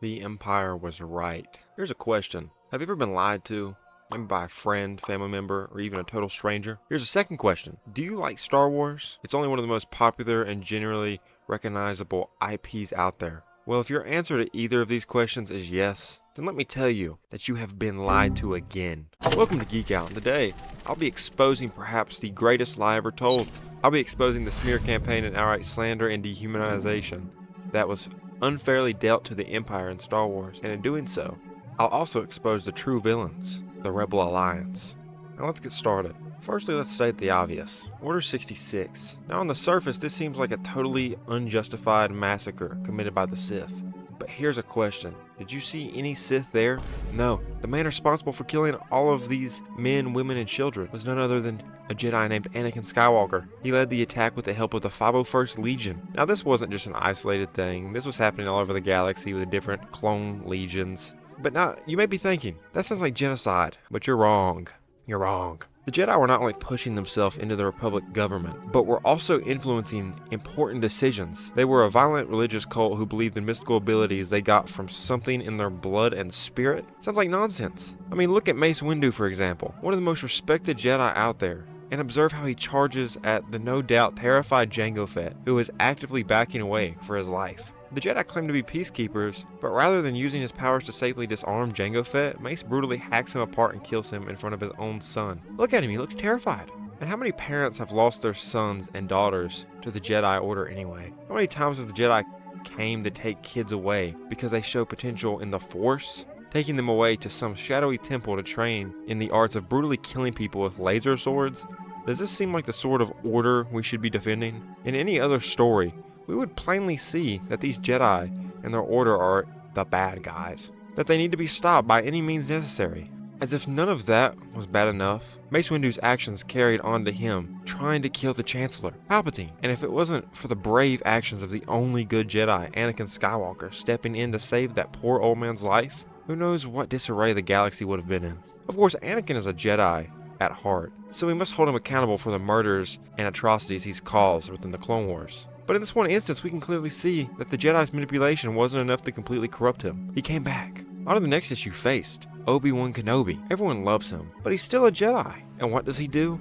The Empire was right. Here's a question. Have you ever been lied to? Maybe by a friend, family member, or even a total stranger? Here's a second question. Do you like Star Wars? It's only one of the most popular and generally recognizable IPs out there. Well, if your answer to either of these questions is yes, then let me tell you that you have been lied to again. Welcome to Geek Out, and today I'll be exposing perhaps the greatest lie ever told. I'll be exposing the smear campaign and outright slander and dehumanization that was unfairly dealt to the Empire in Star Wars, and in doing so, I'll also expose the true villains, the Rebel Alliance. Now let's get started. Firstly, let's state the obvious. Order 66. Now on the surface, this seems like a totally unjustified massacre committed by the Sith. But here's a question. Did you see any Sith there? No. The man responsible for killing all of these men, women, and children was none other than a Jedi named Anakin Skywalker. He led the attack with the help of the 501st Legion. Now this wasn't just an isolated thing. This was happening all over the galaxy with different clone legions. But now, you may be thinking, that sounds like genocide. But you're wrong. You're wrong. The Jedi were not only pushing themselves into the Republic government, but were also influencing important decisions. They were a violent religious cult who believed in mystical abilities they got from something in their blood and spirit. Sounds like nonsense. I mean, look at Mace Windu, for example, one of the most respected Jedi out there, and observe how he charges at the no doubt terrified Jango Fett, who is actively backing away for his life. The Jedi claim to be peacekeepers, but rather than using his powers to safely disarm Jango Fett, Mace brutally hacks him apart and kills him in front of his own son. Look at him, he looks terrified. And how many parents have lost their sons and daughters to the Jedi Order anyway? How many times have the Jedi came to take kids away because they show potential in the Force? Taking them away to some shadowy temple to train in the arts of brutally killing people with laser swords? Does this seem like the sort of order we should be defending? In any other story, we would plainly see that these Jedi and their order are the bad guys, that they need to be stopped by any means necessary. As if none of that was bad enough, Mace Windu's actions carried on to him trying to kill the Chancellor, Palpatine. And if it wasn't for the brave actions of the only good Jedi, Anakin Skywalker, stepping in to save that poor old man's life, who knows what disarray the galaxy would have been in. Of course, Anakin is a Jedi at heart, so we must hold him accountable for the murders and atrocities he's caused within the Clone Wars. But in this one instance, we can clearly see that the Jedi's manipulation wasn't enough to completely corrupt him. He came back. On to the next issue faced, Obi-Wan Kenobi. Everyone loves him, but he's still a Jedi. And what does he do?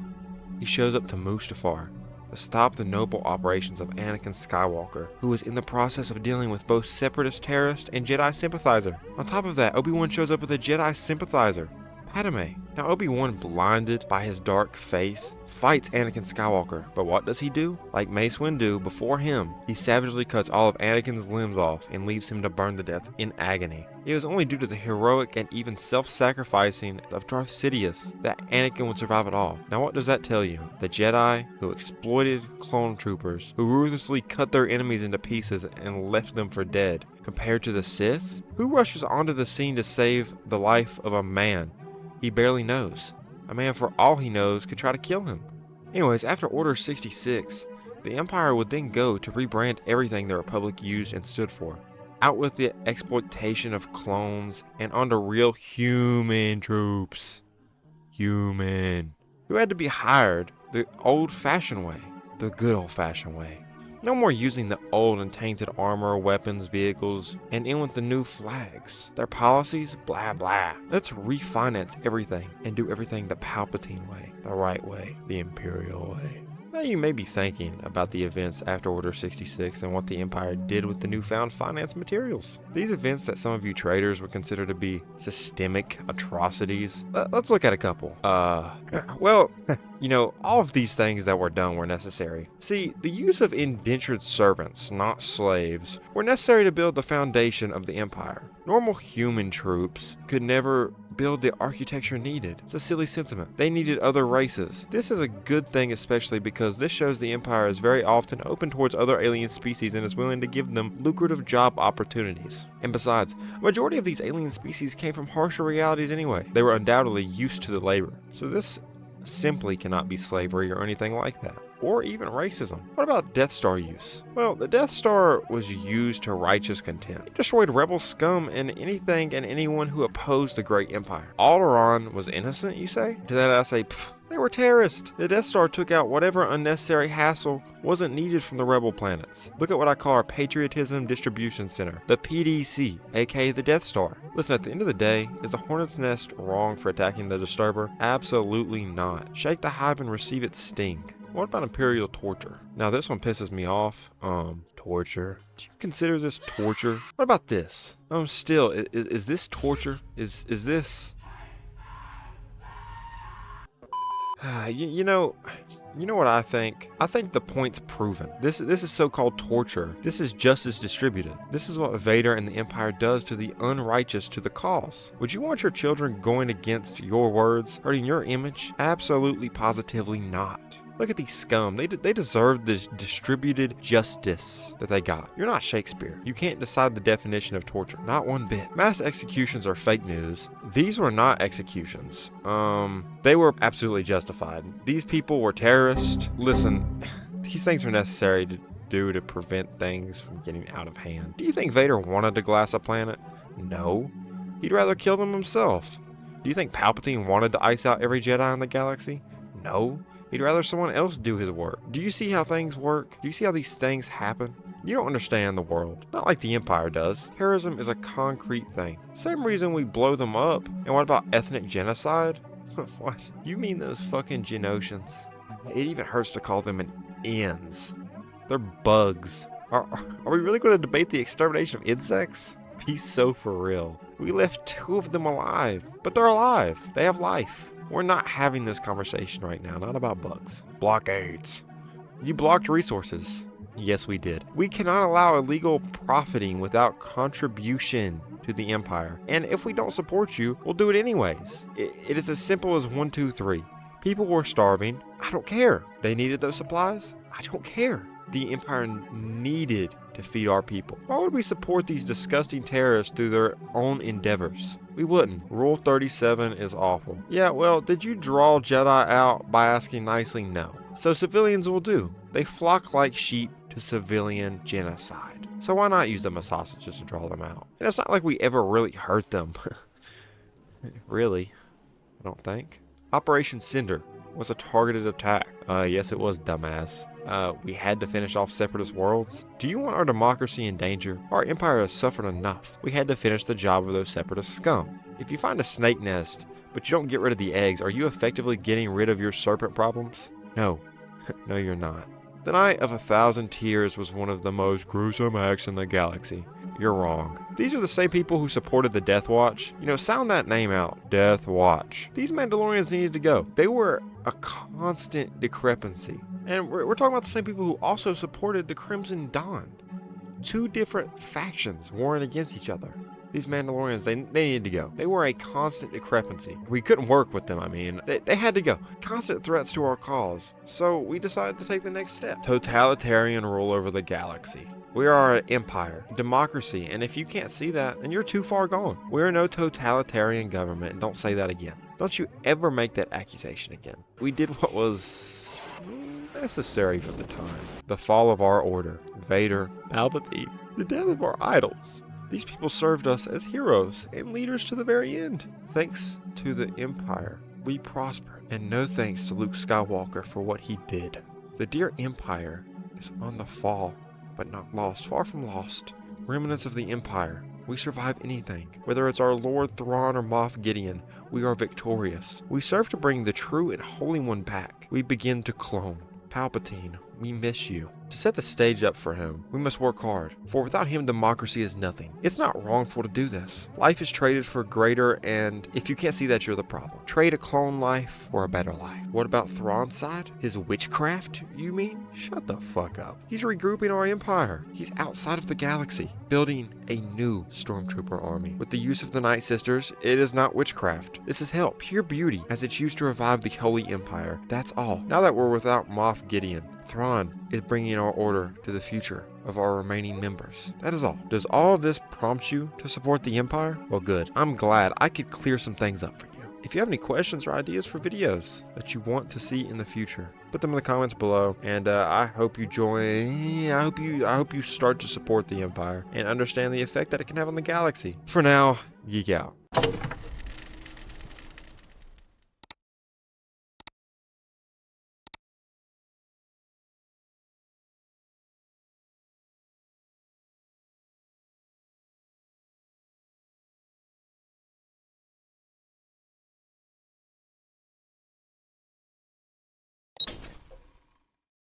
He shows up to Mustafar to stop the noble operations of Anakin Skywalker, who is in the process of dealing with both separatist terrorist and Jedi sympathizer. On top of that, Obi-Wan shows up with a Jedi sympathizer, Padme. Now Obi-Wan, blinded by his dark faith, fights Anakin Skywalker, but what does he do? Like Mace Windu before him, he savagely cuts all of Anakin's limbs off and leaves him to burn to death in agony. It was only due to the heroic and even self-sacrificing of Darth Sidious that Anakin would survive at all. Now what does that tell you? The Jedi who exploited clone troopers, who ruthlessly cut their enemies into pieces and left them for dead, compared to the Sith, who rushes onto the scene to save the life of a man he barely knows. A man, for all he knows, could try to kill him. Anyways, after Order 66, the Empire would then go to rebrand everything the Republic used and stood for. Out with the exploitation of clones and onto real human troops. Human. Who had to be hired the old-fashioned way. The good old-fashioned way. No more using the old and tainted armor, weapons, vehicles, and in with the new flags. Their policies, blah blah. Let's refinance everything and do everything the Palpatine way, the right way, the Imperial way. Now you may be thinking about the events after Order 66 and what the Empire did with the newfound finance materials. These events that some of you traders would consider to be systemic atrocities. Let's look at a couple. Well, all of these things that were done were necessary. See, the use of indentured servants, not slaves, were necessary to build the foundation of the Empire. Normal human troops could never build the architecture needed. It's a silly sentiment. They needed other races. This is a good thing, especially because this shows the Empire is very often open towards other alien species and is willing to give them lucrative job opportunities. And besides, a majority of these alien species came from harsher realities anyway. They were undoubtedly used to the labor. So this simply cannot be slavery or anything like that. or even racism. What about Death Star use? Well, the Death Star was used to righteous content. It destroyed rebel scum and anything and anyone who opposed the great empire. Alderaan was innocent, you say? To that I say, pfft. They were terrorists. The Death Star took out whatever unnecessary hassle wasn't needed from the rebel planets. Look at what I call our Patriotism Distribution Center, the PDC, aka the Death Star. Listen, at the end of the day, is the Hornet's Nest wrong for attacking the Disturber? Absolutely not. Shake the hive and receive its sting. What about Imperial torture? Now this one pisses me off. Torture. Do you consider this torture? What about this? Still, is this torture? Is this... You know what I think? I think the point's proven. This is so-called torture. This is justice distributed. This is what Vader and the Empire does to the unrighteous to the cause. Would you want your children going against your words, hurting your image? Absolutely, positively not. Look at these scum. They deserve this distributed justice that they got. You're not Shakespeare. You can't decide the definition of torture. Not one bit. Mass executions are fake news. These were not executions. They were absolutely justified. These people were terrorists. Listen, these things were necessary to do to prevent things from getting out of hand. Do you think Vader wanted to glass a planet? No. He'd rather kill them himself. Do you think Palpatine wanted to ice out every Jedi in the galaxy? No. He'd rather someone else do his work. Do you see how things work? Do you see how these things happen? You don't understand the world. Not like the Empire does. Terrorism is a concrete thing. Same reason we blow them up. And what about ethnic genocide? What? You mean those fucking Genosians? It even hurts to call them an ends. They're bugs. Are we really going to debate the extermination of insects? Be so for real. We left 2 of them alive. But they're alive. They have life. We're not having this conversation right now, not about bugs. Blockades. You blocked resources. Yes, we did. We cannot allow illegal profiting without contribution to the Empire. And if we don't support you, we'll do it anyways. It is as simple as 1, 2, 3. People were starving. I don't care. They needed those supplies. I don't care. The Empire needed to feed our people. Why would we support these disgusting terrorists through their own endeavors? We wouldn't. Rule 37 is awful. Yeah, well, did you draw Jedi out by asking nicely? No. So civilians will do. They flock like sheep to civilian genocide. So why not use them as hostages to draw them out? And it's not like we ever really hurt them. Really? I don't think. Operation Cinder was a targeted attack. Yes, it was, dumbass. We had to finish off separatist worlds. Do you want our democracy in danger? Our empire has suffered enough. We had to finish the job of those separatist scum. If you find a snake nest, but you don't get rid of the eggs, are you effectively getting rid of your serpent problems? No. No, you're not. The Night of 1,000 Tears was one of the most gruesome acts in the galaxy. You're wrong. These are the same people who supported the Death Watch. You know, sound that name out. Death Watch. These Mandalorians needed to go. They were a constant discrepancy. And we're talking about the same people who also supported the Crimson Dawn. 2 different factions warring against each other. These Mandalorians, they needed to go. They were a constant discrepancy. We couldn't work with them, I mean. They had to go. Constant threats to our cause. So we decided to take the next step. Totalitarian rule over the galaxy. We are an empire, democracy, and if you can't see that, then you're too far gone. We're no totalitarian government, and don't say that again. Don't you ever make that accusation again. We did what was necessary for the time. The fall of our order. Vader, Palpatine, the death of our idols. These people served us as heroes and leaders to the very end. Thanks to the Empire, we prospered, and no thanks to Luke Skywalker for what he did. The dear Empire is on the fall, but not lost, far from lost. Remnants of the Empire, we survive anything. Whether it's our Lord Thrawn or Moff Gideon, we are victorious. We serve to bring the true and holy one back. We begin to clone. Palpatine, we miss you. To set the stage up for him, we must work hard, for without him democracy is nothing. It's not wrongful to do this. Life is traded for greater, and if you can't see that, you're the problem. Trade a clone life for a better life. What about Thrawn's side? His witchcraft, you mean? Shut the fuck up. He's regrouping our empire. He's outside of the galaxy, building a new stormtrooper army. With the use of the Night Sisters, it is not witchcraft. This is help, pure beauty, as it's used to revive the Holy Empire. That's all. Now that we're without Moff Gideon, Thrawn is bringing our order to the future of our remaining members. That is all. Does all of this prompt you to support the Empire? Well, good. I'm glad I could clear some things up for you. If you have any questions or ideas for videos that you want to see in the future, put them in the comments below. And I hope you join. I hope you start to support the Empire and understand the effect that it can have on the galaxy. For now, geek out.